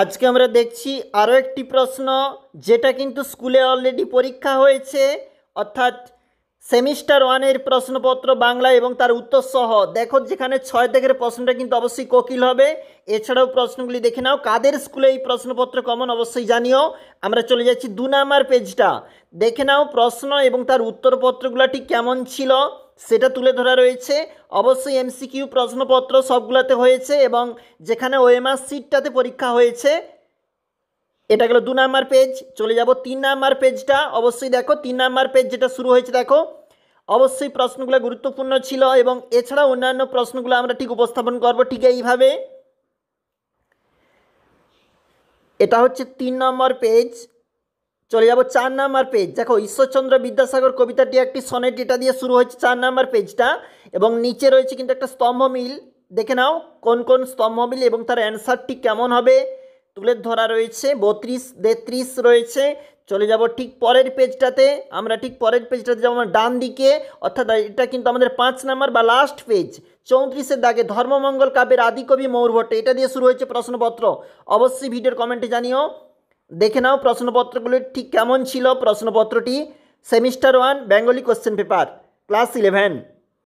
আজকে আমরা দেখছি আরও একটি প্রশ্ন যেটা কিন্তু স্কুলে অলরেডি পরীক্ষা হয়েছে, অর্থাৎ সেমিস্টার ওয়ানের প্রশ্নপত্র বাংলা এবং তার উত্তর সহ। দেখো যেখানে 6 দাগের প্রশ্নটা কিন্তু অবশ্যই কোকিল হবে। এছাড়াও প্রশ্নগুলি দেখে নাও কাদের স্কুলে এই প্রশ্নপত্র কমন অবশ্যই জানিও। আমরা চলে যাচ্ছি 2 নাম্বার পেজটা, দেখে নাও প্রশ্ন এবং তার উত্তরপত্রগুলো ঠিক কেমন ছিল সেটা তুলে ধরা রয়েছে। অবশ্যই এমসিকিউ প্রশ্নপত্র সবগুলোতে হয়েছে এবং যেখানে ওএমআর সিটটাতে পরীক্ষা হয়েছে। এটা গেল 2 নাম্বার পেজ। চলে যাব 3 নাম্বার পেজটা। অবশ্যই দেখো 3 নাম্বার পেজ যেটা শুরু হয়েছে, দেখো অবশ্যই প্রশ্নগুলো গুরুত্বপূর্ণ ছিল এবং এছাড়া অন্যান্য প্রশ্নগুলো আমরা ঠিক উপস্থাপন করব ঠিক এইভাবে। এটা হচ্ছে 3 নম্বর পেজ। চলে যাব 4 নাম্বার পেজ। দেখো ঈশ্বরচন্দ্র বিদ্যাসাগর কবিতাটি একটি সনেট, এটা দিয়ে শুরু হয়েছে 4 নাম্বার পেজটা এবং নিচে রয়েছে কিন্তু একটা স্তম্ভমিল। দেখে নাও কোন কোন স্তম্ভমিল এবং তার অ্যান্সারটি কেমন হবে তুলে ধরা রয়েছে। 32, 33 রয়েছে। চলে যাব ঠিক পরের পেজটাতে। আমরা ঠিক পরের পেজটাতে যাবো আমরা ডান দিকে, অর্থাৎ এটা কিন্তু আমাদের 5 নাম্বার বা লাস্ট পেজ। 34-এর দাগে ধর্মমঙ্গল কাব্যের আদিকবি মৌর্ভট্ট, এটা দিয়ে শুরু হয়েছে প্রশ্নপত্র। অবশ্যই ভিডিওর কমেন্টে জানিও। দেখে নাও প্রশ্নপত্রগুলি ঠিক কেমন ছিল। প্রশ্নপত্রটি semester 1 Bengali question paper class 11।